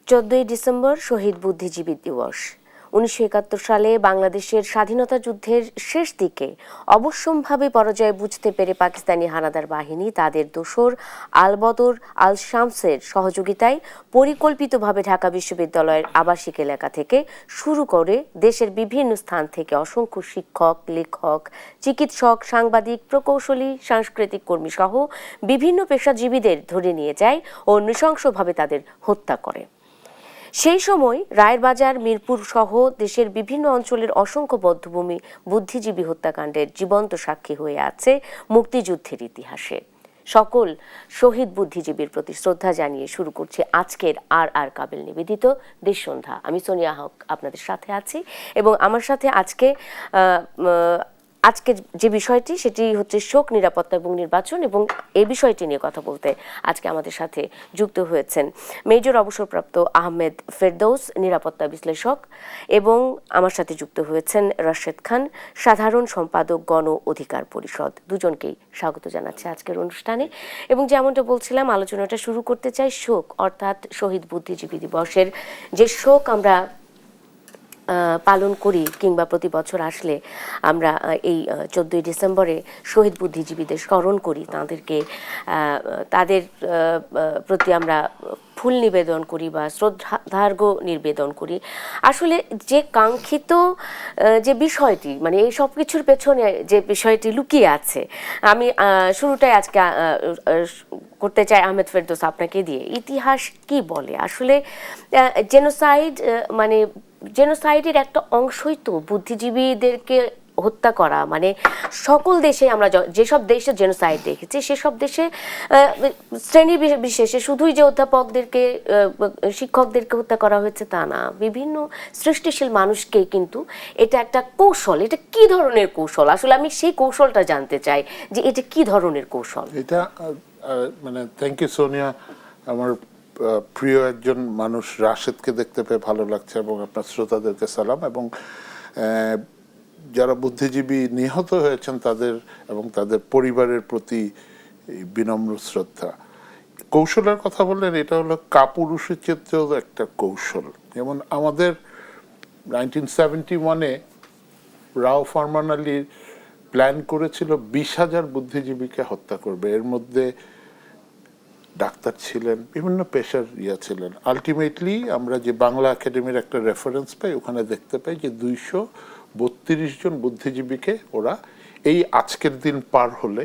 14ই December শহীদ বুদ্ধিজীবী দিবস। 1971 সালে বাংলাদেশের স্বাধীনতা যুদ্ধের শেষ দিকে অবশ্যম্ভাবী পরাজয় বুঝতে পেরে পাকিস্তানি হানাদার বাহিনী তাদের দোসর আল-বদর আল-শামসের সহযোগিতায় পরিকল্পিতভাবে ঢাকা বিশ্ববিদ্যালয়ের আবাসিক এলাকা থেকে শুরু করে দেশের বিভিন্ন স্থান থেকে অসংখ্য শিক্ষক, লেখক, চিকিৎসক, সাংবাদিক, প্রকৌশলী, সাংস্কৃতিক কর্মী সহ বিভিন্ন পেশাজীবীদের ধরে নিয়ে যায় ও নৃশংসভাবে তাদের হত্যা করে। সেই সময় রায়েরবাজার, মিরপুর সহ দেশের বিভিন্ন অঞ্চলের অসংখ্য বধ্যভূমি বুদ্ধিজীবী হত্যাকাণ্ডের জীবন্ত সাক্ষী হয়ে আছে মুক্তিযুদ্ধের ইতিহাসে। সকল শহীদ বুদ্ধিজীবীর প্রতি শ্রদ্ধা জানিয়ে শুরু করছি আজকের আর কাবেল নিবেদিত দেশ সন্ধ্যা। আমি সোনিয়া হক আপনাদের সাথে আছি এবং আমার সাথে আজকে যে বিষয়টি সেটি হচ্ছে শোক, নিরাপত্তা এবং নির্বাচন, এবং এই বিষয়টি নিয়ে কথা বলতে আজকে আমাদের সাথে যুক্ত হয়েছেন মেজর অবসরপ্রাপ্ত আহমেদ ফেরদৌস, নিরাপত্তা বিশ্লেষক, এবং আমার সাথে যুক্ত হয়েছেন রাশেদ খান, সাধারণ সম্পাদক, গণ অধিকার পরিষদ। দুজনকেই স্বাগত জানাচ্ছি আজকের অনুষ্ঠানে। এবং যেমনটা বলছিলাম, আলোচনাটা শুরু করতে চাই শোক অর্থাৎ শহীদ বুদ্ধিজীবী দিবসের যে শোক আমরা পালন করি কিংবা প্রতি বছর আসলে আমরা এই 14ই ডিসেম্বরে শহীদ বুদ্ধিজীবীদের স্মরণ করি, তাদের প্রতি আমরা ফুল নিবেদন করি বা শ্রদ্ধার্ঘ নিবেদন করি। আসলে যে কাঙ্ক্ষিত যে বিষয়টি, মানে এই সব কিছুর পেছনে যে বিষয়টি লুকিয়ে আছে, আমি শুরুটাই আজকে করতে চাই আহমেদ ফেরদৌস আপনাকে দিয়ে। ইতিহাস কি বলে আসলে জেনোসাইড, মানে জেনোসাইডের একটা অংশই তো বুদ্ধিজীবীদেরকে হত্যা করা। মানে সকল দেশে আমরা যেসব দেশে জেনোসাইড দেখেছি সেসব দেশে শ্রেণী বিশেষে শুধুই যে অধ্যাপকদেরকে, শিক্ষকদেরকে হত্যা করা হয়েছে তা না, বিভিন্ন সৃষ্টিশীল মানুষকে। কিন্তু এটা একটা কৌশল। এটা কি ধরনের কৌশল? আসলে আমি সেই কৌশলটা জানতে চাই যে এটা কি ধরনের কৌশল। এটা মানে থ্যাংক ইউ সোনিয়া। আমার প্রিয় একজন মানুষ রাশেদকে দেখতে পেয়ে ভালো লাগছে, এবং আপনার শ্রোতাদেরকে সালাম, এবং যারা বুদ্ধিজীবী নিহত হয়েছেন তাদের এবং তাদের পরিবারের প্রতি বিনম্র শ্রদ্ধা। কৌশলের কথা বললেন, এটা হলো কাপুরুষোচিতও একটা কৌশল। যেমন আমাদের 1971-এ রাও ফরমান আলী প্ল্যান করেছিল 20,000 বুদ্ধিজীবীকে হত্যা করবে। এর মধ্যে ডাক্তার ছিলেন, বিভিন্ন পেশার ছিলেন। আলটিমেটলি আমরা যে বাংলা একাডেমির একটা রেফারেন্স পাই, ওখানে দেখতে পাই যে 232 জন বুদ্ধিজীবীকে ওরা এই আজকের দিন পার হলে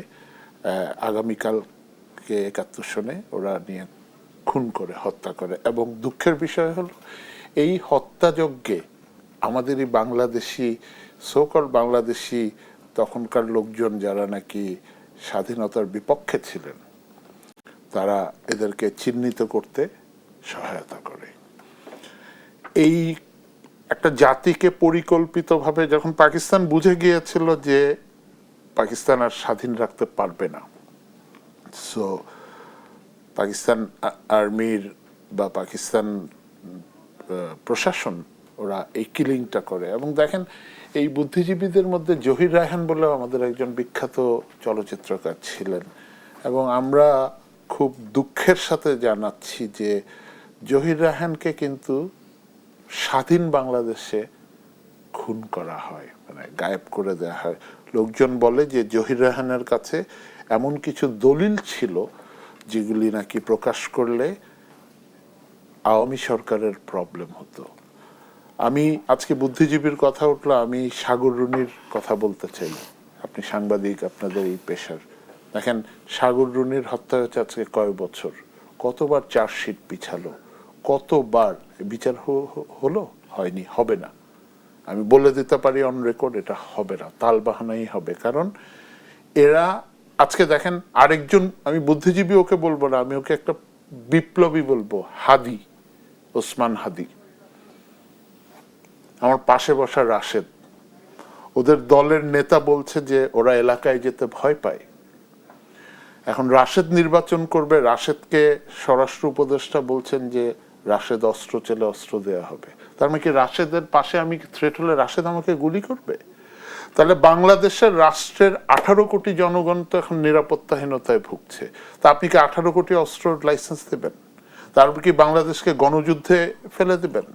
আগামীকালকে 71 সনে ওরা নিয়ে খুন করে, হত্যা করে। এবং দুঃখের বিষয় হলো এই হত্যাযজ্ঞে আমাদের এই বাংলাদেশি, সোকল বাংলাদেশি তখনকার লোকজন যারা নাকি স্বাধীনতার বিপক্ষে ছিলেন, তারা এদেরকে চিহ্নিত করতে সহায়তা করে। এই একটা জাতিকে পরিকল্পিতভাবে যখন পাকিস্তান বুঝে গিয়েছিল যে পাকিস্তান আর স্বাধীন রাখতে পারবে না, সো পাকিস্তান আর্মির বা পাকিস্তান প্রশাসন ওরা এই কিলিংটা করে। এবং দেখেন, এই বুদ্ধিজীবীদের মধ্যে জহির রায়হান বলেও আমাদের একজন বিখ্যাত চলচ্চিত্রকার ছিলেন, এবং আমরা খুব দুঃখের সাথে জানাচ্ছি যে জহির রায়হানকে কিন্তু স্বাধীন বাংলাদেশে খুন করা হয়, মানে গায়েব করে দেওয়া হয়। লোকজন বলে যে জহির রায়হানের কাছে এমন কিছু দলিল ছিল যেগুলি নাকি প্রকাশ করলে আওয়ামী সরকারের প্রবলেম হতো। আমি আজকে বুদ্ধিজীবীর কথা উঠলো, আমি সাগর রুনির কথা বলতে চাই। আপনি সাংবাদিক, আপনাদের এই পেশার, দেখেন সাগর রুনির হত্যা হয়েছে আজকে কয় বছর, কতবার চার্জশিট পিছালো, কতবার বিচার হলো, হয়নি, হবে না। আমি বলে দিতে পারি অন রেকর্ড, এটা হবে না, তালবাহানাই হবে। কারণ এরা আজকে দেখেন আরেকজন, আমি বুদ্ধিজীবী ওকে বলবো না, আমি ওকে একটা বিপ্লবী বলবো, হাদি, ওসমান হাদি, আমার পাশে বসা রাশেদ, ওদের দলের নেতা বলছে যে ওরা এলাকায় যেতে ভয় পায়। এখন রাশেদ নির্বাচন করবে, রাশেদকে স্বরাষ্ট্র উপদেষ্টা বলছেন যে রাশেদ অস্ত্র চেলে অস্ত্র দেওয়া হবে। তার মানে কি রাশেদের পাশে আমি থ্রেট হলে রাশেদ আমাকে গুলি করবে? তাহলে বাংলাদেশের রাষ্ট্রের 18 কোটি জনগণ তো এখন নিরাপত্তাহীনতায় ভুগছে। তা আপনি কি 18 কোটি অস্ত্র লাইসেন্স দেবেন? তারপর কি বাংলাদেশকে গণযুদ্ধে ফেলে দেবেন?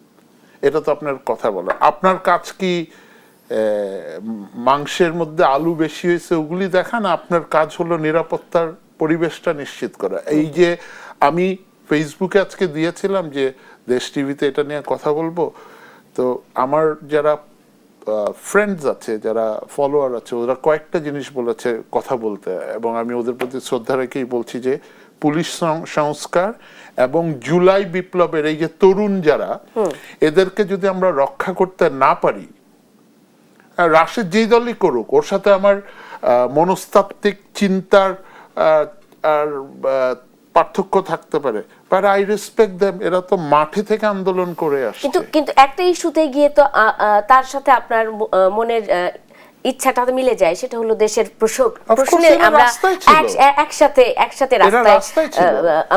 এটা তো আপনার কথা বলা। আপনার কাজ কি মাংসের মধ্যে আলু বেশি হয়েছে ওগুলি দেখা, না আপনার কাজ হলো নিরাপত্তার পরিবেশটা নিশ্চিত করা? এই যে আমি ফেসবুকে আজকে দিয়েছিলাম যে দেশ টিভিতে এটা নিয়ে কথা বলবো, তো আমার যারা ফ্রেন্ডস আছে, যারা ফলোয়ার আছে, ওরা কয়েকটা জিনিস বলেছে কথা বলতে, এবং আমি ওদের প্রতি শ্রদ্ধা রেখেই বলছি যে পুলিশ সংস্কার এবং জুলাই বিপ্লবের এই যে তরুণ যারা, এদেরকে যদি আমরা রক্ষা করতে না পারি, রাশেদ যেই দলই করুক, ওর সাথে আমার মনস্তাত্ত্বিক চিন্তার আর পার্থক্য থাকতে পারে, বাট আই রেসপেক্ট দেম। এরা তো মাঠে থেকে আন্দোলন করে আসছে। কিন্তু একটা ইস্যুতে গিয়ে তো তার সাথে আপনার মনের ইচ্ছাটা তো মিলে যায়, সেটা হলো দেশের প্রশ্নে আমরা একসাথে রাস্তায়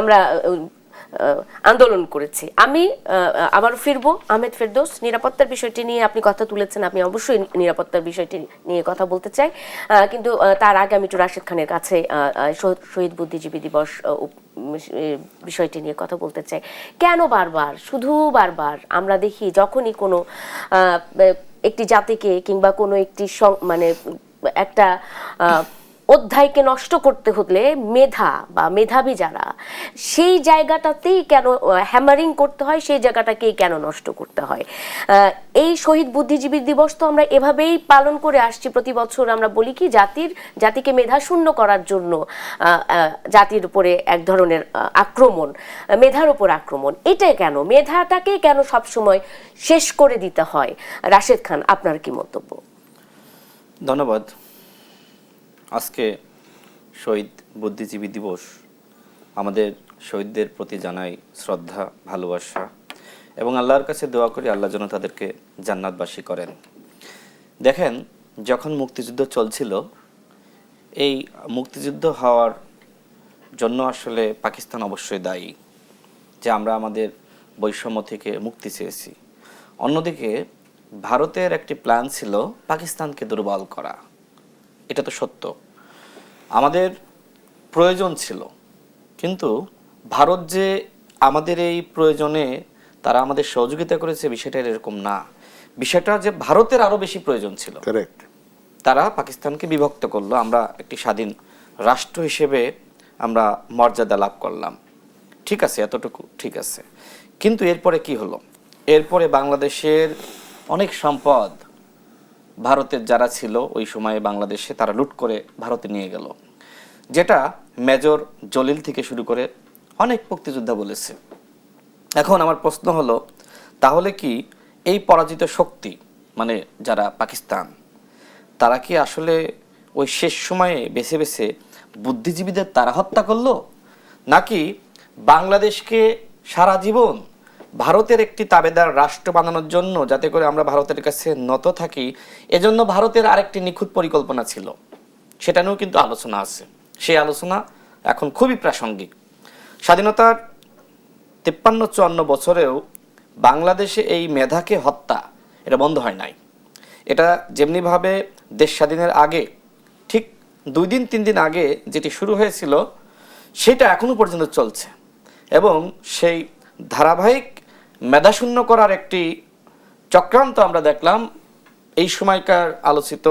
আমরা আন্দোলন করেছি। আমি আবার ফিরবো আহমেদ ফেরদৌস, নিরাপত্তার বিষয়টি নিয়ে আপনি কথা তুলেছেন, আমি অবশ্যই নিরাপত্তার বিষয়টি নিয়ে কথা বলতে চাই, কিন্তু তার আগে আমি একটু রাশেদ খানের কাছে শহীদ বুদ্ধিজীবী দিবস বিষয়টি নিয়ে কথা বলতে চাই। কেন বারবার আমরা দেখি যখনই কোনো একটি জাতিকে কিংবা কোনো একটি মানে একটা অধ্যায়কে নষ্ট করতে হলে মেধা বা মেধাবী যারা, সেই জায়গাটাতেই কেন হ্যামারিং করতে হয়, সেই জায়গাটাকেই কেন নষ্ট করতে হয়? এই শহীদ বুদ্ধিজীবী দিবস তো আমরা এভাবেই পালন করে আসছি প্রতি বছর। আমরা বলি কি জাতিকে মেধাশূন্য করার জন্য জাতির উপরে এক ধরনের আক্রমণ, মেধার উপর আক্রমণ। এটা কেন, মেধাটাকে কেন সবসময় শেষ করে দিতে হয়? রাশেদ খান, আপনার কি মন্তব্য? ধন্যবাদ। আজকে শহীদ বুদ্ধিজীবী দিবস, আমাদের শহীদদের প্রতি জানাই শ্রদ্ধা, ভালোবাসা, এবং আল্লাহর কাছে দোয়া করি আল্লাহ যেন তাদেরকে জান্নাতবাসী করেন। দেখেন, যখন মুক্তিযুদ্ধ চলছিল, এই মুক্তিযুদ্ধ হওয়ার জন্য আসলে পাকিস্তান অবশ্যই দায়ী, যে আমরা আমাদের বৈষম্য থেকে মুক্তি চেয়েছি। অন্যদিকে ভারতের একটি প্ল্যান ছিল পাকিস্তানকে দুর্বল করা। এটা তো সত্য, আমাদের প্রয়োজন ছিল, কিন্তু ভারত যে আমাদের এই প্রয়োজনে তারা আমাদের সহযোগিতা করেছে, বিষয়টা এরকম না। বিষয়টা যে ভারতের আরো বেশি প্রয়োজন ছিল। তারা পাকিস্তানকে বিভক্ত করলো, আমরা একটি স্বাধীন রাষ্ট্র হিসেবে আমরা মর্যাদা লাভ করলাম। ঠিক আছে, এতটুকু ঠিক আছে, কিন্তু এরপরে কি হলো? এরপরে বাংলাদেশের অনেক সম্পদ ভারতের যারা ছিল ওই সময়ে বাংলাদেশে, তারা লুট করে ভারতে নিয়ে গেল, যেটা মেজর জলিল থেকে শুরু করে অনেক মুক্তিযোদ্ধা বলেছে। এখন আমার প্রশ্ন হলো, তাহলে কি এই পরাজিত শক্তি, মানে যারা পাকিস্তান, তারা কি আসলে ওই শেষ সময়ে বেছে বেছে বুদ্ধিজীবীদের তারা হত্যা করলো, নাকি বাংলাদেশকে সারা জীবন ভারতের একটি তাবেদার রাষ্ট্র বানানোর জন্য, যাতে করে আমরা ভারতের কাছে নত থাকি, এজন্য ভারতের আরেকটি নিখুঁত পরিকল্পনা ছিল? সেটা নিয়েও কিন্তু আলোচনা আছে। সেই আলোচনা এখন খুবই প্রাসঙ্গিক। স্বাধীনতার 53-54 বছরেও বাংলাদেশে এই মেধাকে হত্যা এটা বন্ধ হয় নাই। এটা যেমনিভাবে দেশ স্বাধীনের আগে, ঠিক 2 দিন 3 দিন আগে যেটি শুরু হয়েছিল, সেটা এখনো পর্যন্ত চলছে, এবং সেই ধারাবাহিক মেধাশূন্য করার একটি চক্রান্ত আমরা দেখলাম। এই সময়কার আলোচিত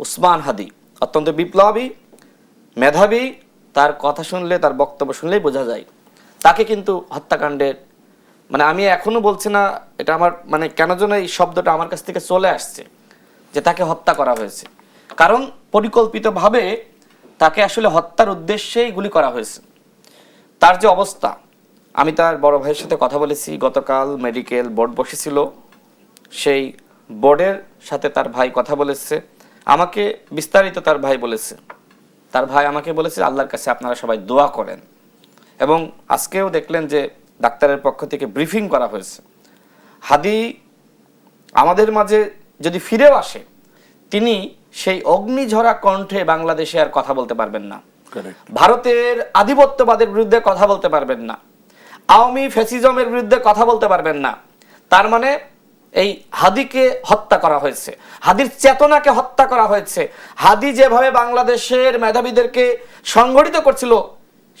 উসমান হাদি অত্যন্ত বিপ্লবী, মেধাবী, তার কথা শুনলে, তার বক্তব্য শুনলেই বোঝা যায়। তাকে কিন্তু হত্যাকাণ্ডের, মানে আমি এখনো বলছি না, এটা আমার মানে কেন যেন এই শব্দটা আমার কাছ থেকে চলে আসছে যে তাকে হত্যা করা হয়েছে, কারণ পরিকল্পিতভাবে তাকে আসলে হত্যার উদ্দেশ্যেই গুলি করা হয়েছে। তার যে অবস্থা, আমি তার বড় ভাইয়ের সাথে কথা বলেছি, গতকাল মেডিকেল বোর্ড বসেছিল, সেই বোর্ডের সাথে তার ভাই কথা বলেছে, আমাকে বিস্তারিত তার ভাই বলেছে। তার ভাই আমাকে বলেছে আল্লাহর কাছে আপনারা সবাই দোয়া করেন, এবং আজকেও দেখলেন যে ডাক্তারের পক্ষ থেকে ব্রিফিং করা হয়েছে। হাদি আমাদের মাঝে যদি ফিরেও আসে, তিনি সেই অগ্নিঝরা কণ্ঠে বাংলাদেশে আর কথা বলতে পারবেন না, ভারতের আধিপত্যবাদের বিরুদ্ধে কথা বলতে পারবেন না, আওয়ামী ফ্যাসিজমের বিরুদ্ধে কথা বলতে পারবেন না। তার মানে এই হাদিকে হত্যা করা হয়েছে, হাদির চেতনাকে হত্যা করা হয়েছে। হাদি যেভাবে বাংলাদেশের মেধাবীদেরকে সংগঠিত করছিল,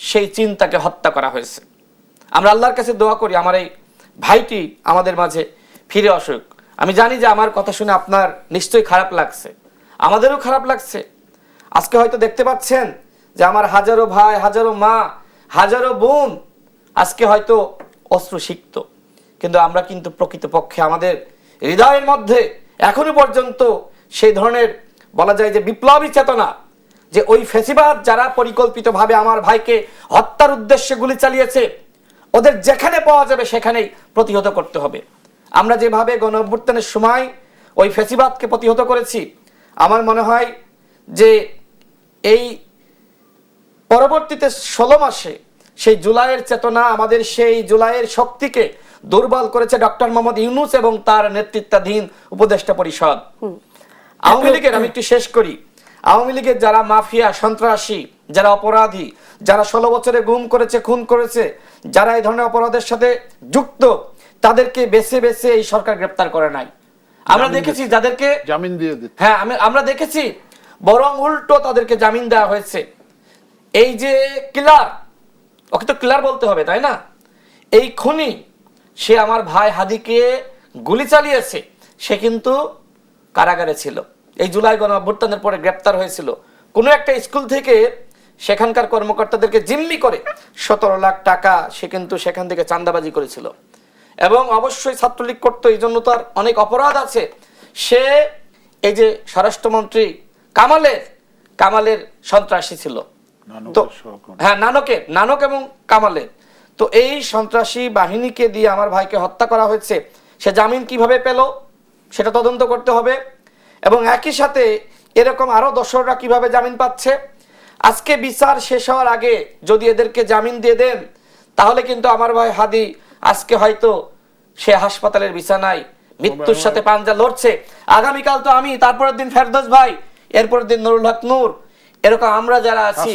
সেই চিন্তাকে হত্যা করা হয়েছে। আমরা আল্লাহর কাছে দোয়া করি আমার এই ভাইটি আমাদের মাঝে ফিরে আসুক। আমি জানি যে আমার কথা শুনে আপনার নিশ্চয়ই খারাপ লাগছে, আমাদেরও খারাপ লাগছে। আজকে হয়তো দেখতে পাচ্ছেন যে আমার হাজারো ভাই, হাজারো মা, হাজারো বোন আজকে হয়তো অশ্রুসিক্ত, কিন্তু আমরা কিন্তু প্রকৃতপক্ষে আমাদের হৃদয়ের মধ্যে এখনো পর্যন্ত সেই ধরনের বলা যায় যে বিপ্লবী চেতনা, যে ওই ফ্যাসিবাদ যারা পরিকল্পিতভাবে আমার ভাইকে হত্যার উদ্দেশ্যে গুলি চালিয়েছে, ওদের যেখানে পাওয়া যাবে সেখানেই প্রতিহত করতে হবে। আমরা যেভাবে গণ অভ্যুত্থানের সময় ওই ফ্যাসিবাদকে প্রতিহত করেছি, আমার মনে হয় যে এই পরবর্তীতে 16 মাসে সেই জুলাইয়ের চেতনা, আমাদের সেই জুলাইয়ের শক্তিকে দুর্বল করেছে ডক্টর মোহাম্মদ ইউনূস এবং তার নেতৃত্বাধীন উপদেষ্টা পরিষদ। আওয়ামী লীগের, আমি একটু শেষ করি, আওয়ামী লীগের যারা মাফিয়া, সন্ত্রাসী, যারা অপরাধী, যারা 16 বছরে গুম করেছে, খুন করেছে, যারা এই ধরনের অপরাধের সাথে যুক্ত, তাদেরকে বেছে বেছে এই সরকার গ্রেপ্তার করে নাই। আমরা দেখেছি যাদেরকে জামিন দিয়ে দিচ্ছে। হ্যাঁ, আমরা দেখেছি বরং উল্টো তাদেরকে জামিন দেওয়া হয়েছে। এই যে কিলার, ওকে তো কিলার বলতে হবে তাই না, এই খুনি, সে আমার ভাই হাদিকে গুলি চালিয়েছে, সে কিন্তু কারাগারে ছিল। এই জুলাই গণ অভ্যুত্থানের পরে গ্রেপ্তার হয়েছিল। কোনো একটা স্কুল থেকে সেখানকার কর্মকর্তাদেরকে জিম্মি করে 17 লাখ টাকা সে কিন্তু সেখান থেকে চাঁদাবাজি করেছিল, এবং অবশ্যই ছাত্রলীগ করতো, এই জন্য তার অনেক অপরাধ আছে। সে এই যে স্বরাষ্ট্রমন্ত্রী কামালের সন্ত্রাসী ছিল, তো হ্যাঁ নানক এবং কামালের, তো এই সন্ত্রাসী বাহিনীকে দিয়ে আমার ভাইকে হত্যা করা হয়েছে। সে জামিন কিভাবে পেল সেটা তদন্ত করতে হবে, এবং একই সাথে এরকম আরো দোসররা কিভাবে জামিন পাচ্ছে। আজকে বিচার শেষ হওয়ার আগে যদি এদেরকে জামিন দিয়ে দেন, তাহলে কিন্তু আমার ভাই হাদি আজকে হয়তো সে হাসপাতালের বিছানায় মৃত্যুর সাথে পাঞ্জা লড়ছে। আগামীকাল তো আমি, তারপরের দিন ফেরদৌস ভাই, এরপরের দিন নুরুল হক নূর, এরকম আমরা যারা আছি,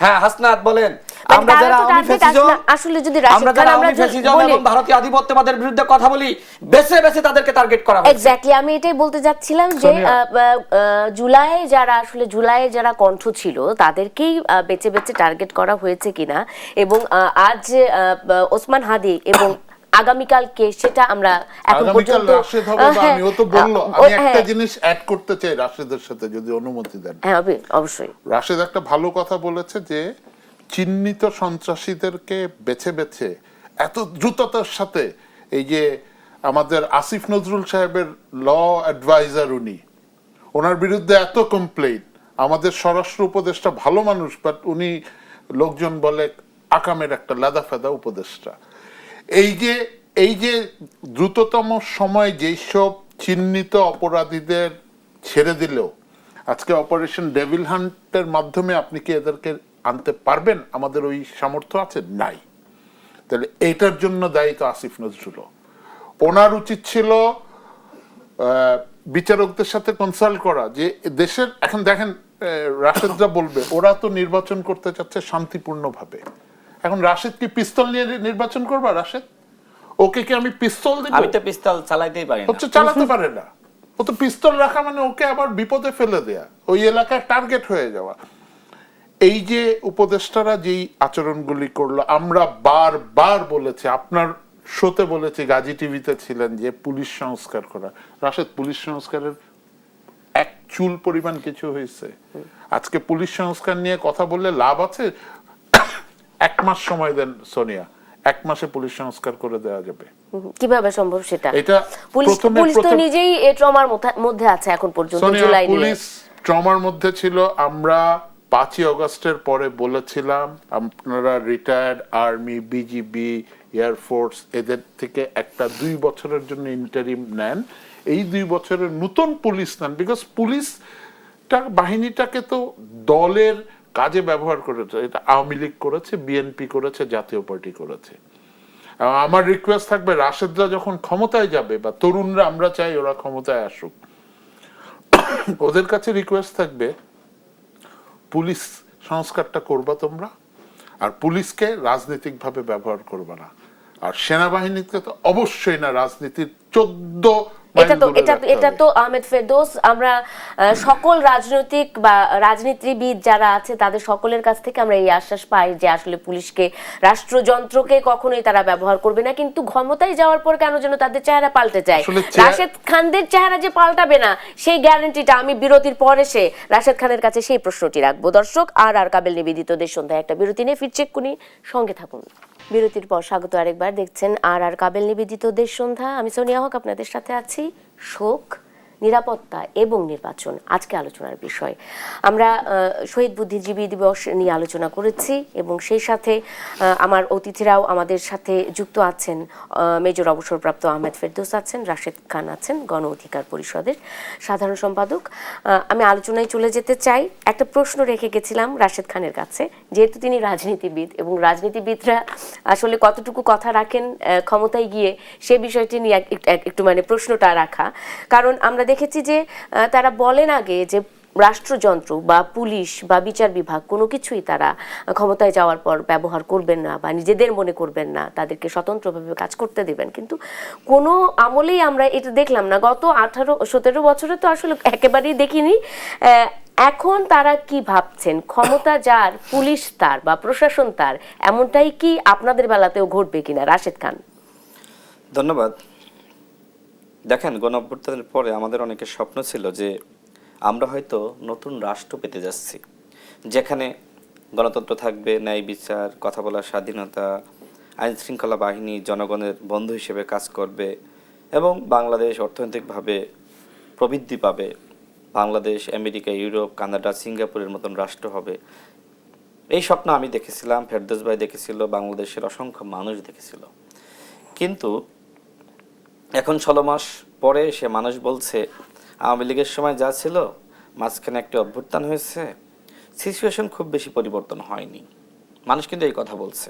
হ্যাঁ হাসনাত বলেন, আমরা যারা আসলে যদি এবং ভারতীয় আধিপত্যবাদের বিরুদ্ধে কথা বলি, বেছে বেছে তাদেরকে টার্গেট করা হয়। এক্স্যাক্টলি, আমি এটাই বলতে যাচ্ছিলাম যে জুলাইয়ে যারা কণ্ঠ ছিল তাদেরকেই বেছে বেছে টার্গেট করা হয়েছে কিনা, এবং আজ ওসমান হাদি এবং আগামীকালকে, সেটা আমরা এখন পর্যন্ত রাশেদ হবে। আমিও তো বললো, আমি একটা জিনিস অ্যাড করতে চাই রাশেদের সাথে, যদি অনুমতি দেন। হ্যাঁ অবশ্যই। রাশেদ একটা ভালো কথা বলেছে যে চিহ্নিত সন্ত্রাসীদেরকে বেছে বেছে এত দ্রুততার সাথে, এই যে আমাদের আসিফ নজরুল সাহেবের ল অ্যাডভাইজার, ওনার বিরুদ্ধে এত কমপ্লেইন, আমাদের স্বরাষ্ট্র উপদেষ্টা ভালো মানুষ, বাট উনি লোকজন বলে আকামের একটা লাদা ফেদা উপদেষ্টা। এই যে দ্রুততম সময় যেসব চিহ্নিত অপরাধীদের ছেড়ে দিলেও, আজকে অপারেশন ডেভিল হান্টের মাধ্যমে আপনি কি এদেরকে আনতে পারবেন? আমাদের ওই সামর্থ্য আছে নাই। তাহলে এইটার জন্য দায়ী তো আসিফ নজরুল। ওনার উচিত ছিল বিচারকদের সাথে কনসাল্ট করা, যে দেশের এখন দেখেন রাশেদরা বলবে ওরা তো নির্বাচন করতে চাচ্ছে শান্তিপূর্ণভাবে। এখন রাশেদ কি পিস্তল নিয়ে নির্বাচন করবা? রাশেদ, ওকে কি আমি পিস্তল দিব? আমি তো পিস্তল চালাতেই পারি না। হচ্ছে চালাতে পারে না, ও তো পিস্তল রাখা মানে ওকে আবার বিপদে ফেলে দেয়া, ওই এলাকায় টার্গেট হয়ে যাওয়া। এই যে উপদেষ্টারা যেই আচরণগুলি করলো, আমরা বারবার বলেছি, আপনার শোতে বলেছি, গাজী টিভিতে ছিলেন, যে পুলিশ সংস্কার করা। রাশেদ, পুলিশ সংস্কারের এক চুল পরিমাণ কিছু হয়েছে? আজকে পুলিশ সংস্কার নিয়ে কথা বললে লাভ আছে? 1 মাস সময় দেন সোনিয়া, 1 মাসে পুলিশ সংস্কার করে দেওয়া যাবে। কিভাবে সম্ভব সেটা? এটা পুলিশ তো নিজেই ট্রমার মধ্যে আছে এখন পর্যন্ত। জুলাই নিয়ে পুলিশ ট্রমার মধ্যে ছিল। আমরা 5ই আগস্টের পরে বলেছিলাম আপনারা রিটায়ার্ড আর্মি, বিজিবি, এয়ারফোর্স, এদের থেকে একটা 2 বছরের জন্য ইন্টারিম নেন, এই 2 বছরের নতুন পুলিশ নেন। বিকজ পুলিশটা বাহিনীটাকে তো দলের কাজে ব্যবহার করেছে। এটা আওয়ামী লীগ করেছে, বিএনপি করেছে, জাতীয় পার্টি করেছে। আমার রিকোয়েস্ট থাকবে, রাশেদরা যখন ক্ষমতায় যাবে, বা তরুণরা, আমরা চাই ওরা ক্ষমতায় আসুক, ওদের কাছে রিকোয়েস্ট থাকবে পুলিশ সংস্কারটা করবা তোমরা, আর পুলিশকে রাজনৈতিকভাবে ব্যবহার করবে না, আর সেনাবাহিনীকে তো অবশ্যই না। রাজনীতির 14 এটা তো দূরে এটা রাখতে এটা হবে। তো আহমেদ ফেরদৌস, আমরা সকল রাজনৈতিক বা রাজনীতিবিদ যারা আছে তাদের সকলের কাছ থেকে আমরা এই আশ্বাস পাই যে আসলে পুলিশকে, রাষ্ট্রযন্ত্রকে কখনোই তারা ব্যবহার করবে না, কিন্তু ক্ষমতায় যাওয়ার পর কেন যেন তাদের চেহারা পাল্টে যায়। আসলে রাশেদ খানদের চেহারা যে পাল্টাবে না সেই গ্যারান্টিটা আমি বিরতির পর এসে রাশেদ খানের কাছে সেই প্রশ্নটি রাখবো। দর্শক, আর কাবেল নিবেদিত দেশ সন্ধ্যায় একটা বিরতি নিয়ে ফিরছি এক্ষুনি, সঙ্গে থাকুন। বিরতির পর স্বাগত আরেকবার, দেখছেন আর কাবেল নিবেদিত দেশ সন্ধ্যা। আমি সোনিয়া হক আপনাদের সাথে আছি। শোক, নিরাপত্তা এবং নির্বাচন আজকে আলোচনার বিষয়। আমরা শহীদ বুদ্ধিজীবী দিবস নিয়ে আলোচনা করেছি এবং সেই সাথে আমার অতিথিরাও আমাদের সাথে যুক্ত আছেন। মেজর অবসরপ্রাপ্ত আহমেদ ফেরদৌস আছেন, রাশেদ খান আছেন, গণ অধিকার পরিষদের সাধারণ সম্পাদক। আমি আলোচনায় চলে যেতে চাই। একটা প্রশ্ন রেখে গেছিলাম রাশেদ খানের কাছে, যেহেতু তিনি রাজনীতিবিদ এবং রাজনীতিবিদরা আসলে কতটুকু কথা রাখেন ক্ষমতায় গিয়ে, সে বিষয়টি নিয়ে একটু মানে প্রশ্নটা রাখা। কারণ আমরা দেখেছি যে তারা বলেন আগে যে রাষ্ট্রযন্ত্র বা পুলিশ বা বিচার বিভাগ কোনো কিছুই তারা ক্ষমতায় যাওয়ার পর ব্যবহার করবেন না বা নিজেদের মনে করবেন না, তাদেরকে স্বতন্ত্রভাবে কাজ করতে দেবেন। কিন্তু কোনো আমলেই আমরা এটা দেখলাম না। গত 18-17 বছরে তো আসলে একেবারেই দেখিনি। এখন তারা কি ভাবছেন, ক্ষমতা যার পুলিশ তার বা প্রশাসন তার, এমনটাই কি আপনাদের বেলাতেও ঘটবে কিনা? রাশেদ খান। ধন্যবাদ। দেখেন, গণ অভ্যুত্থানের পরে আমাদের অনেকের স্বপ্ন ছিল যে আমরা হয়তো নতুন রাষ্ট্র পেতে যাচ্ছি, যেখানে গণতন্ত্র থাকবে, ন্যায় বিচার, কথা বলার স্বাধীনতা, আইন শৃঙ্খলা বাহিনী জনগণের বন্ধু হিসেবে কাজ করবে এবং বাংলাদেশ অর্থনৈতিকভাবে প্রবৃদ্ধি পাবে। বাংলাদেশ আমেরিকা, ইউরোপ, কানাডা, সিঙ্গাপুরের মতন রাষ্ট্র হবে। এই স্বপ্ন আমি দেখেছিলাম, ফেরদৌস ভাই দেখেছিল, বাংলাদেশের অসংখ্য মানুষ দেখেছিল। কিন্তু এখন 16 মাস পরে সে মানুষ বলছে আওয়ামী লীগের সময় যা ছিল, মাঝখানে একটি অভ্যুত্থান হয়েছে, সিচুয়েশন খুব বেশি পরিবর্তন হয়নি। মানুষ কিন্তু এই কথা বলছে।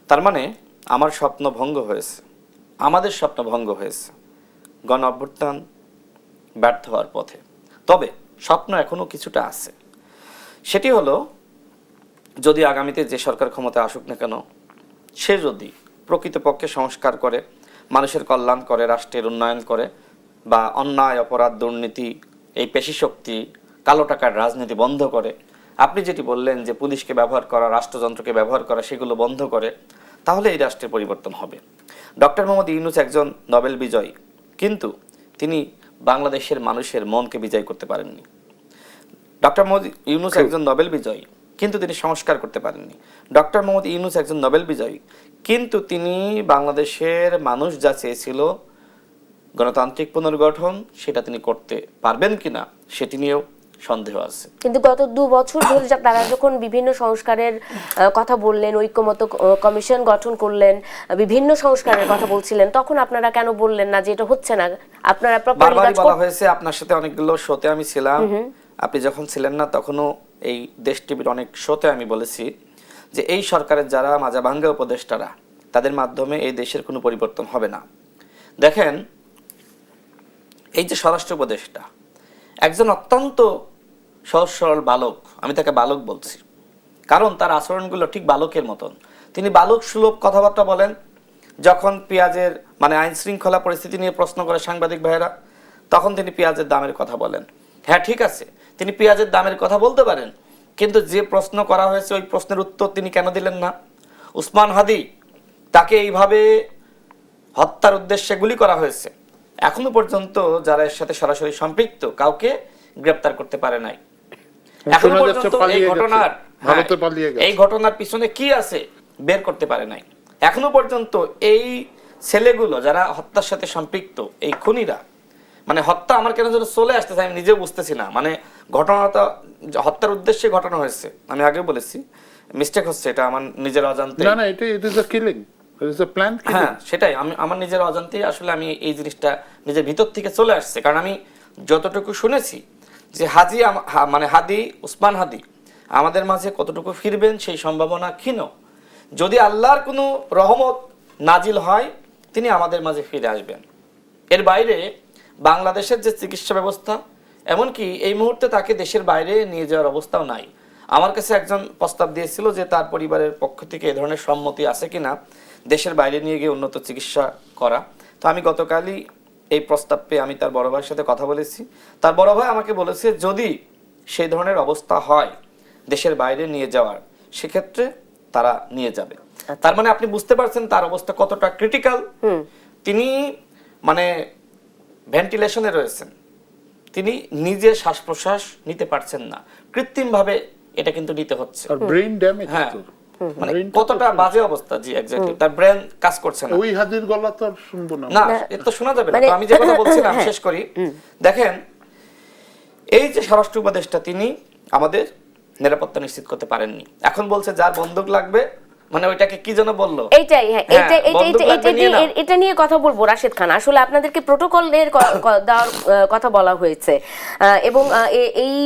তার মানে আমার স্বপ্ন ভঙ্গ হয়েছে, আমাদের স্বপ্ন ভঙ্গ হয়েছে, গণ অভ্যুত্থান ব্যর্থ হওয়ার পথে। তবে স্বপ্ন এখনো কিছুটা আছে। সেটি হলো, যদি আগামীতে যে সরকার ক্ষমতায় আসুক না কেন, সে যদি প্রকৃতপক্ষে সংস্কার করে, মানুষের কল্যাণ করে, রাষ্ট্রের উন্নয়ন করে, বা অন্যায়, অপরাধ, দুর্নীতি, এই পেশি শক্তি, কালো টাকার রাজনীতি বন্ধ করে, আপনি যেটি বললেন যে পুলিশকে ব্যবহার করা, রাষ্ট্রযন্ত্রকে ব্যবহার করা, সেগুলো বন্ধ করে, তাহলে এই রাষ্ট্রের পরিবর্তন হবে। ডক্টর মোহাম্মদ ইউনূস একজন নোবেল বিজয়ী, কিন্তু তিনি বাংলাদেশের মানুষের মনকে বিজয় করতে পারেননি। ডক্টর মোহাম্মদ ইউনূস একজন নোবেল বিজয়ী, কিন্তু তিনি সংস্কার করতে পারেননি। ডক্টর মোহাম্মদ ইউনূস একজন নোবেল বিজয়ী, কিন্তু তিনি বাংলাদেশের মানুষ যা চেয়েছিল গণতান্ত্রিক পুনর্গঠন, সেটা তিনি করতে পারবেন কিনা সেটি নিয়েও সন্দেহ আছে। কিন্তু গত 2 বছর ধরে তারা যখন বিভিন্ন সংস্কারের কথা বললেন, ঐক্যমত কমিশন গঠন করলেন, বিভিন্ন সংস্কারের কথা বলছিলেন, তখন আপনারা কেন বললেন না যে এটা হচ্ছে না? আপনারা বারবারই বলা হয়েছে, আপনার সাথে অনেকগুলো শোতে আমি ছিলাম, আপনি যখন ছিলেন না তখনও এই দেশ টিভির অনেক শোতে আমি বলেছি যে এই সরকারের যারা মাজাভাঙ্গা উপদেষ্টারা, তাদের মাধ্যমে এই দেশের কোনো পরিবর্তন হবে না। দেখেন, এই যে স্বরাষ্ট্র উপদেষ্টা একজন অত্যন্ত সহজ সরল বালক, আমি তাকে বালক বলছি কারণ তার আচরণগুলো ঠিক বালকের মতন। তিনি বালক সুলভ কথাবার্তা বলেন। যখন পেঁয়াজের মানে আইন শৃঙ্খলা পরিস্থিতি নিয়ে প্রশ্ন করে সাংবাদিক ভাইয়েরা, তখন তিনি পেঁয়াজের দামের কথা বলেন। হ্যাঁ, ঠিক আছে, তিনি পেঁয়াজের দামের কথা বলতে পারেন, কিন্তু যে প্রশ্ন করা হয়েছে ওই প্রশ্নের উত্তর তিনি কেন দিলেন না? উসমান হাদি, তাকে এইভাবে হত্যার উদ্দেশ্যে গুলি করা হয়েছে, এখনো পর্যন্ত যারা এর সাথে সরাসরি সম্পৃক্ত কাউকে গ্রেপ্তার করতে পারে নাই। এখনো পর্যন্ত এই ঘটনার পিছনে কি আছে বের করতে পারে নাই। এখনো পর্যন্ত এই ছেলেগুলো যারা হত্যার সাথে সম্পৃক্ত, এই খুনিরা, মানে হত্যা আমার কেন যেন চলে আসতেছে আমি নিজেও বুঝতেছি না। মানে ঘটনাটা হত্যার উদ্দেশ্যে ঘটনা হয়েছে, আমি আগে বলেছি, মিস্টেক হচ্ছে, এটা আমার নিজের অজান্তে। না না, এটা it is a killing, it is a plan killing. হ্যাঁ, সেটাই, আমি আমার নিজের অজান্তেই আসলে আমি এই জিনিসটা নিজের ভিতর থেকে চলে আসছে। কারণ আমি যতটুকু শুনেছি যে হাদি, উসমান হাদি আমাদের মাঝে কতটুকু ফিরবেন সেই সম্ভাবনা ক্ষীণ। যদি আল্লাহর কোনো রহমত নাজিল হয়, তিনি আমাদের মাঝে ফিরে আসবেন। এর বাইরে বাংলাদেশের যে চিকিৎসা ব্যবস্থা, এমনকি এই মুহূর্তে তাকে দেশের বাইরে নিয়ে যাওয়ার অবস্থাও নাই। আমার কাছে একজন প্রস্তাব দিয়েছিল যে তার পরিবারের পক্ষ থেকে এ ধরনের সম্মতি আছে কিনা দেশের বাইরে নিয়ে গিয়ে উন্নত চিকিৎসা করা। তো আমি গতকালই এই প্রস্তাব পেয়ে আমি তার বড় ভাইয়ের সাথে কথা বলেছি। তার বড় ভাই আমাকে বলেছে যদি সেই ধরনের অবস্থা হয় দেশের বাইরে নিয়ে যাওয়ার, সেক্ষেত্রে তারা নিয়ে যাবে। তার মানে আপনি বুঝতে পারছেন তার অবস্থা কতটা ক্রিটিক্যাল। তিনি মানে ভেন্টিলেশনে রয়েছেন, তিনি নিজে শ্বাস প্রশ্বাস নিতে পারছেন না, কৃত্রিমভাবে এটা কিন্তু নিতে হচ্ছে। আর ব্রেইন ড্যামেজ হ্যাঁ, তো মানে কতটা বাজে অবস্থা। জি এক্স্যাক্টলি, তার ব্রেন কাজ করছে না। ওই হাদির গলা তো আর শুনবো না। না, এটা তো শোনা যাবে না। তো আমি যে কথা বলছিলাম শেষ করি। দেখেন, এই যে স্বরাষ্ট্র উপদেষ্টা তিনি আমাদের নিরাপত্তা নিশ্চিত করতে পারেননি। এখন বলছে যার বন্দুক লাগবে, মানে ওইটাকে কি যেন বললো, এইটাই, হ্যাঁ, এটা নিয়ে কথা বলবো রাশেদ খান। আসলে আপনাদেরকে প্রোটোকলের দেওয়ার কথা বলা হয়েছে, এবং এই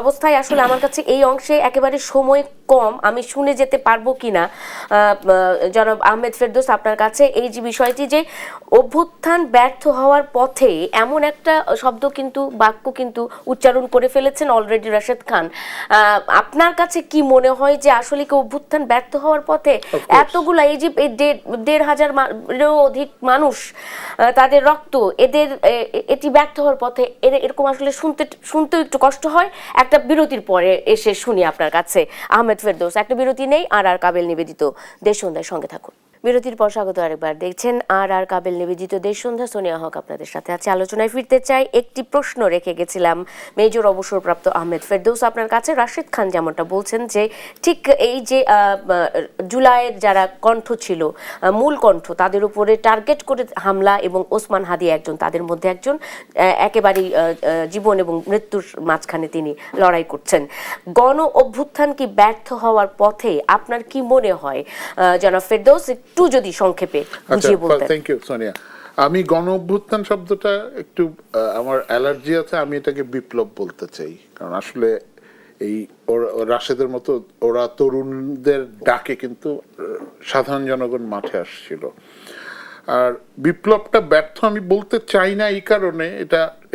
অবস্থায় আসলে আমার কাছে এই অংশে একেবারে সময় কম, আমি শুনে যেতে পারবো কিনা জনাব আহমেদ ফেরদৌস আপনার কাছে এই যে বিষয়টি, যে অভ্যুত্থান ব্যর্থ হওয়ার পথে এমন একটা শব্দ কিন্তু, বাক্য কিন্তু উচ্চারণ করে ফেলেছেন অলরেডি রাশেদ খান। আপনার কাছে কি মনে হয় যে আসলে কি অভ্যুত্থান ব্যর্থ হওয়ার পথে এতগুলা, এই যে 1,500-এরও অধিক মানুষ, তাদের রক্ত, এটি ব্যর্থ হওয়ার পথে, এরকম আসলে শুনতেও একটু কষ্ট হয়। একটা বিরতির পরে এসে শুনি আপনার কাছে আহমেদ ফেরদৌস। একটা বিরতি নেই, আর কাবেল নিবেদিত দেশ সন্ধ্যার সঙ্গে থাকুন। বিরতির পর স্বাগত আরেকবার, দেখছেন আর কাবেল নিবেদিত দেশ সন্ধ্যা। সোনিয়া হক আপনাদের সাথে আছে। আলোচনায় ফিরতে চাই। একটি প্রশ্ন রেখে গেছিলাম মেজর অবসরপ্রাপ্ত আহমেদ ফেরদৌস আপনার কাছে। রাশেদ খান যেমনটা বলছেন যে ঠিক এই যে জুলাইয়ের যারা কণ্ঠ ছিল, মূল কণ্ঠ, তাদের উপরে টার্গেট করে হামলা, এবং ওসমান হাদি একজন, তাদের মধ্যে একজন, একেবারেই জীবন এবং মৃত্যুর মাঝখানে তিনি লড়াই করছেন। গণ অভ্যুত্থান কি ব্যর্থ হওয়ার পথে? আপনার কি মনে হয় জনাব ফেরদৌস, একটু যদি সংক্ষেপে বুঝিয়ে বলতেন। Thank you Sonia. আমি গণ অভ্যুত্থান শব্দটা একটু আমার অ্যালার্জি আছে, আমি এটাকে বিপ্লব বলতে চাই। কারণ আসলে এই রাশেদের মতো ওরা তরুণদের ডাকে কিন্তু সাধারণ জনগণ মাঠে আসছিল। আর বিপ্লবটা ব্যর্থ আমি বলতে চাই না এই কারণে,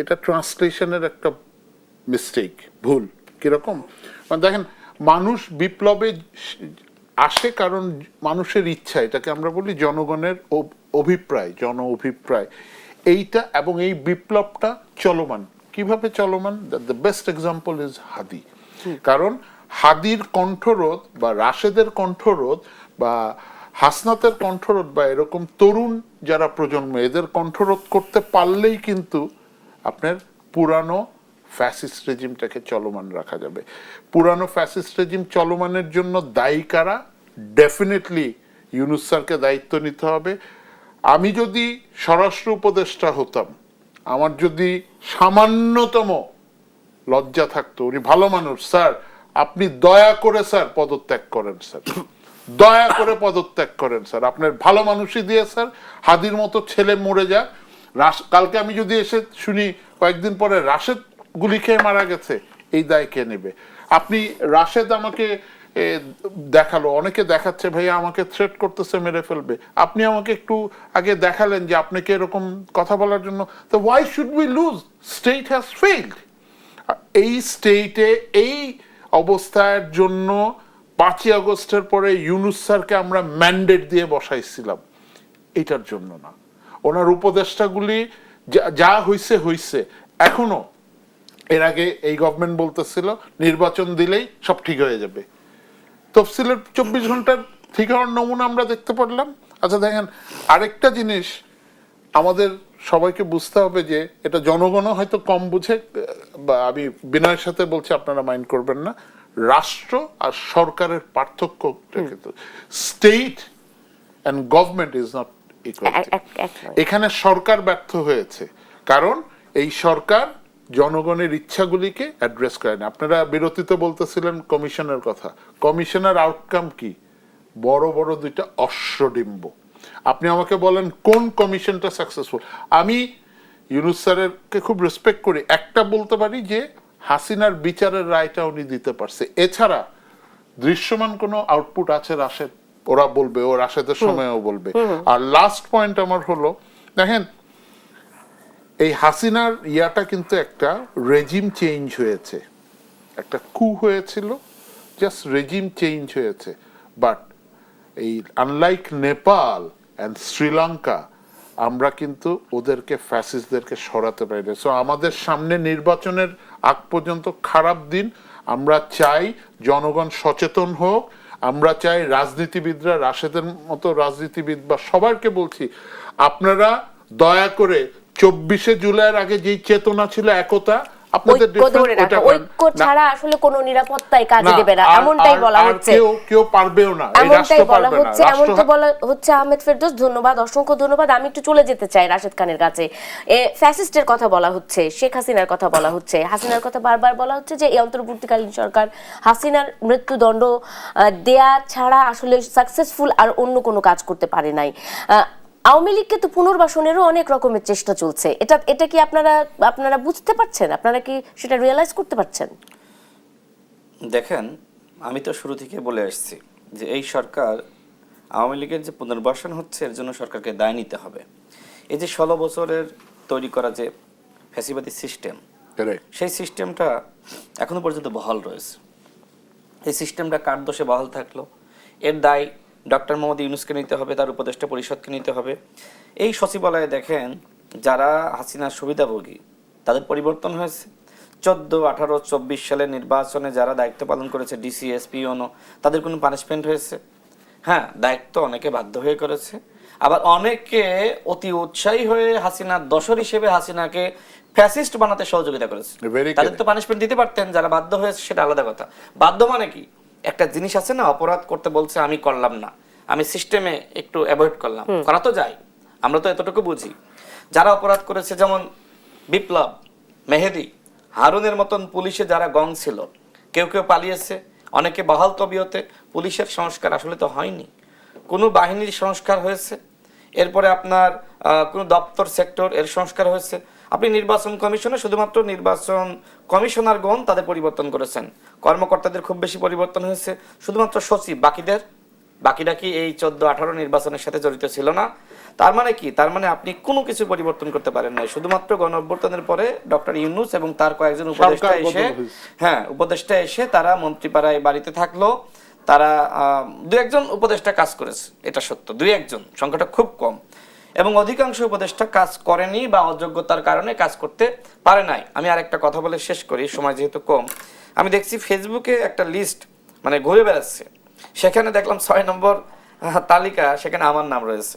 এটা ট্রান্সলেশনের একটা মিস্টেক, ভুল। কিরকম? মানে দেখেন, মানুষ বিপ্লবে আসে কারণ মানুষের ইচ্ছা, এটাকে আমরা বলি জনগণের অভিপ্রায়, জন অভিপ্রায় এইটা, এবং এই বিপ্লবটা চলমান। কিভাবে চলমান? দ্য বেস্ট এক্সাম্পল ইজ হাদি। কারণ হাদির কণ্ঠরোধ বা রাশেদের কণ্ঠরোধ বা হাসনাতের কণ্ঠরোধ বা এরকম তরুণ যারা প্রজন্ম, এদের কণ্ঠরোধ করতে পারলেই কিন্তু আপনার পুরানো ফ্যাসিস্ট রেজিমটাকে চলমান রাখা যাবে। পুরানো ফ্যাসিস্ট রেজিম চলমানের জন্য দায়ী কারা? ডেফিনেটলি ইউনূস স্যারকে দায়িত্ব নিতে হবে। আমি যদি স্বরাষ্ট্র উপদেষ্টা হতাম, আমার যদি সামান্যতম লজ্জা থাকতো, উনি ভালো মানুষ স্যার, আপনি দয়া করে স্যার পদত্যাগ করেন স্যার, দয়া করে পদত্যাগ করেন স্যার, আপনার ভালো মানুষই দিয়ে স্যার হাদির মতো ছেলে মরে যাক। কালকে আমি যদি এসে শুনি কয়েকদিন পরে রাশেদ গুলি খেয়ে মারা গেছে, এই দায় কে নেবে? আপনি রাশেদ আমাকে দেখালো, অনেকে দেখাচ্ছে ভাইয়া আমাকে থ্রেট করতেছে, মেরে ফেলবে। আপনি আমাকে একটু আগে দেখালেন যে আপনাকে এরকম কথা বলার জন্য। তো why should we loose? State has failed. এই স্টেটে এই অবস্থার জন্য 5ই আগস্টের পরে ইউনূস স্যারকে আমরা ম্যান্ডেট দিয়ে বসাইছিলাম, এটার জন্য না। ওনার উপদেষ্টাগুলি যা হইছে হইছে। এখনো এর আগে এই গভর্নমেন্ট বলতেছিল নির্বাচন দিলেই সব ঠিক হয়ে যাবে। তফসিলের 24 ঘন্টার ঠিক হওয়ার নমুনা আমরা দেখতে পারলাম। আচ্ছা দেখেন, আরেকটা জিনিস আমাদের সবাইকে বুঝতে হবে যে এটা জনগণও হয়তো কম বুঝে, বা আমি বিনয়ের সাথে বলছি, আপনারা মাইন্ড করবেন না। রাষ্ট্র আর সরকারের পার্থক্য কিন্তু state and government is not equal. এখানে সরকার ব্যর্থ হয়েছে কারণ এই সরকার জনগণের ইচ্ছাগুলিকে অ্যাড্রেস করেন। আপনারা বিরতিতে বলতেছিলেন কমিশনের কথা। কমিশনের আউটকাম কি? বড় বড় দুইটা অশ্বডিম্ব। আপনি আমাকে বলেন কোন কমিশনটা সাকসেসফুল? আমি ইউনূস স্যারকে খুব রেসপেক্ট করি, একটা বলতে পারি যে হাসিনার বিচারের রায়টা উনি দিতে পারছে। এছাড়া দৃশ্যমান কোনো আউটপুট আছে রাশেদ? ওরা বলবে, ও রাশেদের সময়ও বলবে। আর লাস্ট পয়েন্ট আমার হলো, দেখেন এই হাসিনার ইয়াটা কিন্তু একটা রেজিম চেঞ্জ হয়েছে, একটা কু হয়েছিল, জাস্ট রেজিম চেঞ্জ হয়েছে। বাট এই আনলাইক নেপাল অ্যান্ড শ্রীলঙ্কা, আমরা কিন্তু ওদেরকে ফ্যাসিস্টদেরকে সরাতে পারি না। সো আমাদের সামনে নির্বাচনের আগ পর্যন্ত খারাপ দিন। আমরা চাই জনগণ সচেতন হোক, আমরা চাই রাজনীতিবিদরা, রাশেদের মতো রাজনীতিবিদ বা সবাইকে বলছি, আপনারা দয়া করে 24শে জুলাইয়ের আগে যেই চেতনা ছিল একতা, আপনাদের ঐক্য ধরে রাখা, ঐক্য ছাড়া আসলে কোনো নিরাপত্তাই কাজে দেবে না, এমনটাই বলা হচ্ছে। কেউ পারবেও না, এই রাষ্ট্র এমনটাই বলা পারবে না। হচ্ছে, এমনটা বলা হচ্ছে। আহমেদ ফেরদৌস, ধন্যবাদ, অসংখ্য ধন্যবাদ। আমি একটু চলে যেতে চাই রাশেদ খানের কাছে। ফ্যাসিস্টের কথা বলা হচ্ছে, শেখ হাসিনার কথা বলা হচ্ছে, হাসিনার কথা বারবার বলা হচ্ছে যে এই অন্তর্বর্তীকালীন সরকার হাসিনার মৃত্যুদণ্ড দেয়া ছাড়া আসলে সাকসেসফুল আর অন্য কোনো কাজ করতে পারে নাই। আওয়ামী লীগকে তো পুনর্বাসনেরও অনেক রকমের চেষ্টা চলছে। এটা কি আপনারা বুঝতে পারছেন? আপনারা কি সেটা রিয়েলাইজ করতে পারছেন? দেখেন, আমি তো শুরু থেকে বলে আসছি যে এই সরকার, আওয়ামী লীগের যে পুনর্বাসন হচ্ছে এর জন্য সরকারকে দায় নিতে হবে। এই যে 16 বছরের তৈরি করা যে ফ্যাসিবাদী সিস্টেম, সেই সিস্টেমটা এখনো পর্যন্ত বহাল রয়েছে। এই সিস্টেমটা কার দোষে বহাল থাকলো, এর দায় ডক্টর মোহাম্মদ ইউনূসকে নিতে হবে, তার উপদেষ্টা পরিষদকে নিতে হবে। এই সচিবালয়ে দেখেন যারা হাসিনার সুবিধাভোগী তাদের পরিবর্তন হয়েছে। 14, 18, 24 সালের নির্বাচনে যারা দায়িত্ব পালন করেছে, ডিসি, এসপি, ইউনো, তাদের কোনো পানিশমেন্ট হয়েছে? হ্যাঁ, দায়িত্ব অনেকে বাধ্য হয়ে করেছে, আবার অনেকে অতি উৎসাহী হয়ে হাসিনার দোসর হিসেবে হাসিনাকে ফ্যাসিস্ট বানাতে সহযোগিতা করেছে। তাদের তো পানিশমেন্ট দিতে পারতেন, যারা বাধ্য হয়েছে সেটা আলাদা কথা। বাধ্য মানে কি, একটা জিনিস আছে না, অপরাধ করতে বলছে আমি করলাম না, আমি সিস্টেমে একটু অ্যাভয়েড করলাম, করা তো যায়, আমরা তো এতটুকু বুঝি। যারা অপরাধ করেছে যেমন বিপ্লব, মেহেদি, হারুনের মতন পুলিশে যারা গং ছিল, কেউ কেউ পালিয়েছে, অনেকে বহাল তবিয়তে। পুলিশের সংস্কার আসলে তো হয়নি, কোনো বাহিনীর সংস্কার হয়েছে, এরপরে আপনার কোনো দপ্তর সেক্টর এর সংস্কার হয়েছে। আপনি নির্বাচন কমিশনে শুধুমাত্র নির্বাচন কমিশনারগণ তাদের পরিবর্তন করেছেন, কর্মকর্তাদের খুব বেশি পরিবর্তন হয়েছে, শুধুমাত্র সচিব, বাকিরা কি এই 14-18 নির্বাচনের সাথে জড়িত ছিল না? তার মানে কি, তার মানে আপনি কোনো কিছু পরিবর্তন করতে পারেন না। শুধুমাত্র গণঅভ্যুত্থানের পরে ডক্টর ইউনূস এবং তার কয়েকজন উপদেষ্টা এসে তারা মন্ত্রীপাড়ায় বাড়িতে থাকলো, তারা 2-1 উপদেষ্টা কাজ করেছে, এটা সত্য, 2-1, সংখ্যাটা খুব কম, এবং অধিকাংশ উপদেষ্টা কাজ করেনি বা অযোগ্যতার কারণে কাজ করতে পারে নাই। আমি আরেকটা কথা বলে শেষ করি, সময় যেহেতু কম। আমি দেখছি ফেসবুকে একটা লিস্ট মানে ঘুরে বেড়াচ্ছে, সেখানে দেখলাম 6 নম্বর তালিকা, সেখানে আমার নাম রয়েছে।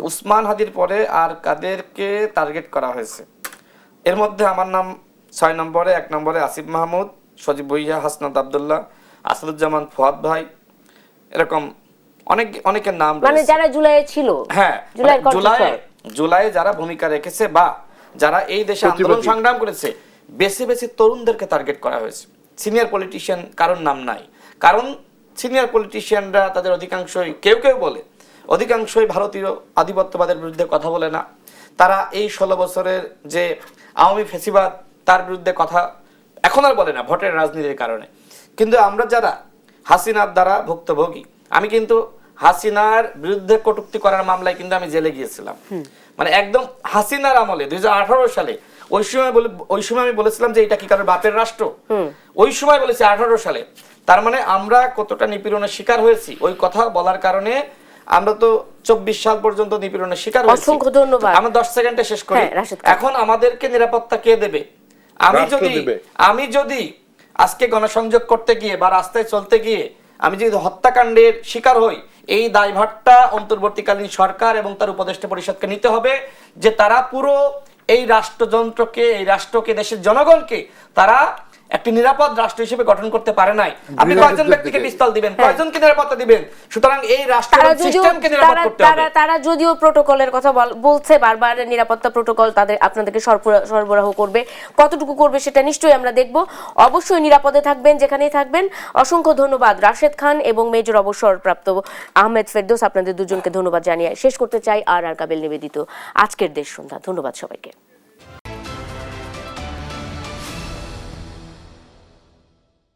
উসমান হাদির পরে আর কাদেরকে টার্গেট করা হয়েছে, এর মধ্যে আমার নাম 6 নম্বরে। 1 নম্বরে আসিফ মাহমুদ, সজীব ভুইয়া, হাসনাত আব্দুল্লাহ, আসাদুজ্জামান, ফুয়াদ ভাই, এরকম অনেকের নাম, মানে যারা জুলাইয়ে ছিল, হ্যাঁ জুলাই যারা ভূমিকা রেখেছে বা যারা এই দেশে আন্দোলন সংগ্রাম করেছে, বেছে বেছে তরুণদেরকে টার্গেট করা হয়েছে। সিনিয়র পলিটিশিয়ান কারণ নাম নাই, কারণ সিনিয়র পলিটিশিয়ানরা তাদের অধিকাংশই, কেউ বলে অধিকাংশই ভারতীয় আধিপত্যবাদের বিরুদ্ধে কথা বলে না। তারা এই 16 বছরের যে আওয়ামী ফ্যাসিবাদ তার বিরুদ্ধে কথা এখন আর বলে না, ভোটের রাজনীতির কারণে। কিন্তু আমরা যারা হাসিনার দ্বারা ভুক্তভোগী, আমি কিন্তু হাসিনার বিরুদ্ধে কটূক্তি করার মামলায় কিন্তু আমি জেলে গিয়েছিলাম, মানে একদম হাসিনার আমলে 2018 সালে। ওই সময় আমি বলেছিলাম যে এটা কি কারোর বাপের রাষ্ট্র, ওই সময় বলেছি 18 সালে। তার মানে আমরা কতটা নিপীড়নের শিকার হয়েছি, ওই কথা বলার কারণে আমরা তো 24 সাল পর্যন্ত নিপীড়নের শিকার হয়েছি। অসংখ্য ধন্যবাদ। আমরা 10 সেকেন্ডে শেষ করি। এখন আমাদেরকে নিরাপত্তা কে দেবে? আমি যদি আজকে গণসংযোগ করতে গিয়ে বা রাস্তায় চলতে গিয়ে আমি যদি হত্যাকাণ্ডের শিকার হই, এই দায়ভারটা অন্তর্বর্তীকালীন সরকার এবং তার উপদেষ্টা পরিষদকে নিতে হবে, যে তারা পুরো এই রাষ্ট্রযন্ত্রকে, এই রাষ্ট্রকে, দেশের জনগণকে তারা একটি নিরাপদ রাষ্ট্র হিসেবে গঠন করতে পারে নাই। আপনি কয়জন ব্যক্তিকে পিস্তল দিবেন, কয়জনকে নিরাপত্তা দিবেন? সুতরাং এই রাষ্ট্র সিস্টেমকে নিরাপদ করতে হবে। তারা যদিও প্রোটোকলের কথা বলছে বারবার, নিরাপত্তা প্রোটোকল তাদের আপনাদেরকে সরবরাহ করবে, কতটুকু করবে সেটা নিশ্চয়ই আমরা দেখব। অবশ্যই নিরাপদে থাকবেন যেখানেই থাকবেন। অসংখ্য ধন্যবাদ রাশেদ খান এবং মেজর অবসরপ্রাপ্ত আহমেদ ফেরদৌস, আপনাদের দুজনকে ধন্যবাদ জানিয়ে শেষ করতে চাই আর কাবেল নিবেদিত আজকের দেশ সন্ধ্যা। ধন্যবাদ সবাইকে।